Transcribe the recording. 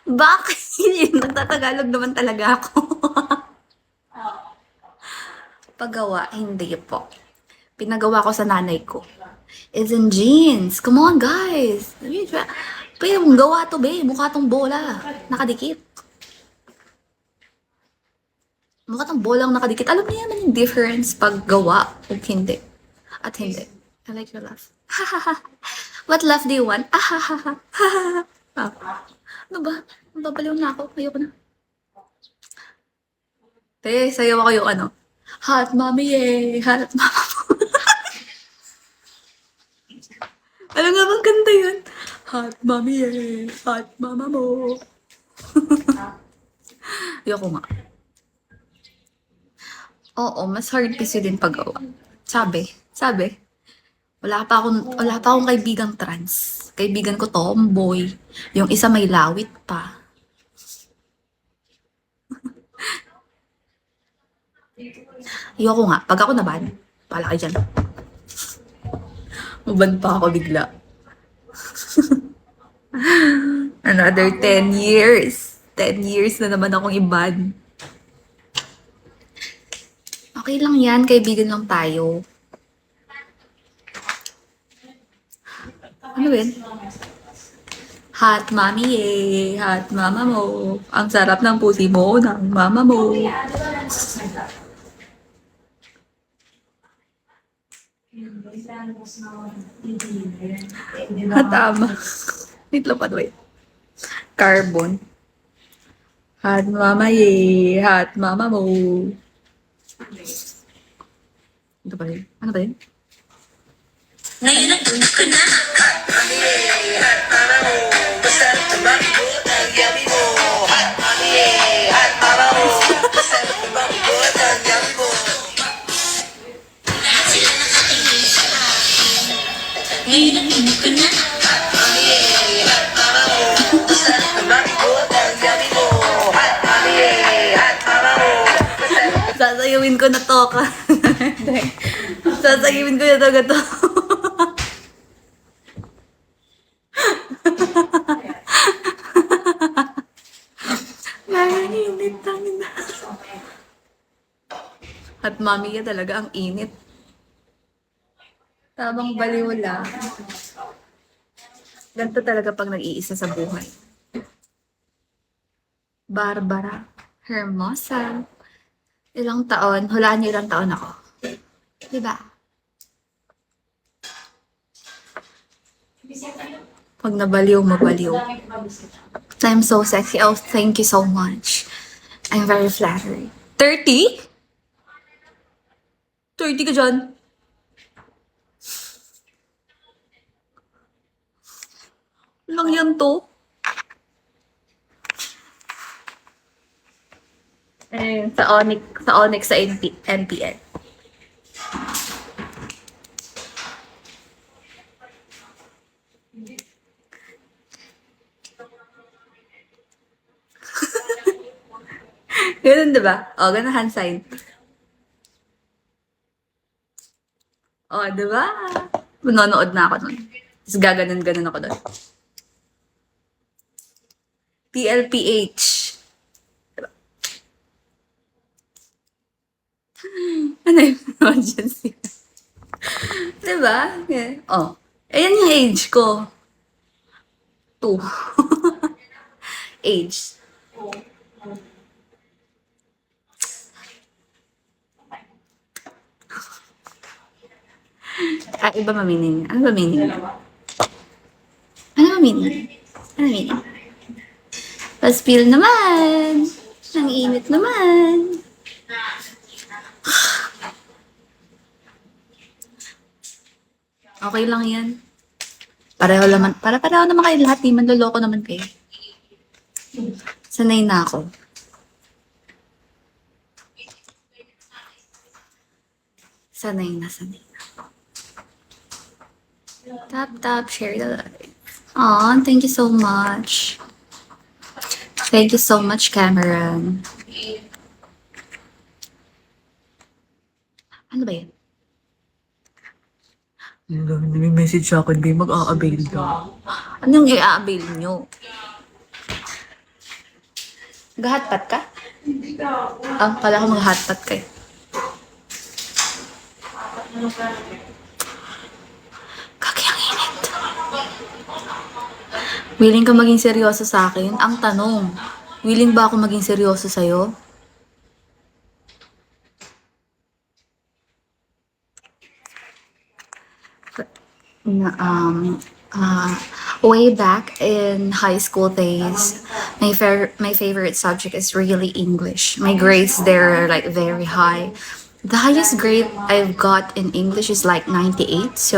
Bakit? Nagtatagalog naman talaga ako. Paggawa, hindi po. Pinagawa ko sa nanay ko. It's in jeans. Come on, guys. Pero mong gawa to, be. Mukha tong bola. Nakadikit. Mukha tong bolang nakadikit. Alam niyo naman yung difference pag gawa o hindi. At hindi. I like your laugh. What laugh do you want? Ano ba? Babaliw na ako. Ayoko na. Te, sayaw ako yung ano. Hot mommy eh. Hot mama mo. Alam nga bang ganda yun? Hot mommy eh. Hot mama mo. Ayoko nga. Oo, mas hard kasi din paggawa. Sabi. Wala pa akong kaibigang trans. Kaibigan ko tomboy. Yung isa may lawit pa. Ayoko nga. Pag ako naban, pala kayo dyan. Maban pa ako bigla. Another 10 years. 10 years na naman akong iban. Okay lang yan. Kaibigan lang tayo. Ano yun? Hot mommy eh. Hot mama mo. Ang sarap ng pusi mo ng mama mo. Tama. Wait lang pa, wait. Carbon. Hot mama eh. Hot mama mo. Ito pa rin. Ano ba yun? Ngayon ang tunda ko na. Hot mama mo. Masarap na mabigot ang yummy mo. Hot mommy eh. Hot mama mo. Masarap na mabigot ang yummy mo. Lahat sila nakatingin sa akin. Ngayon ang tunda ko na. Hot mommy eh. Hot mama mo. Masarap na mabigot ang yummy mo. Hot mommy eh. Hot mama mo. Sasayawin ko na to ka. Sasayawin ko na talaga to. Init ang ina. At mami ya talaga ang init. Tabang baliw lang. Ganito talaga pag nag-iisa sa buhay. Barbara Hermosa. Ilang taon? Hulaan niyo ilang taon ako. Diba? Pag nabaliw, mabaliw. I'm so sexy. Oh, thank you so much. I'm very flattered. 30? 30 ka dyan? Lang yan to? Sa Onyx sa NPN. Ganun, diba? O, ganun hand sign. O, diba? Manonood na ako nun. Tapos gaganon-ganon ako doon. TLPH. Diba? Ano yung emergency? Diba? Yeah. O. Ayan yung age ko. 2. Age. Iba ma-meaning. Ano ba meaning? Ano ba meaning? Ano meaning? Paspil naman! Ang init naman! Okay lang yan. Pareho naman kayo lahat. Di manloloko naman kayo. Sanay na ako. Sanay na. Tap, share the live. Aw, thank you so much. Thank you so much, Cameron. Ano ba yan? May message sa akin, di mag-a-avail daw. Anong i-a-avail nyo? Gahatpat ka? Kala ko mag-hotpot ka eh. Kaki, ang init. Willing ka maging seryoso sa akin? Ang tanong, willing ba ako maging seryoso sa'yo? Na, way back in high school days, my favorite subject is really English. My grades there are like very high. The highest grade I've got in English is like 98. So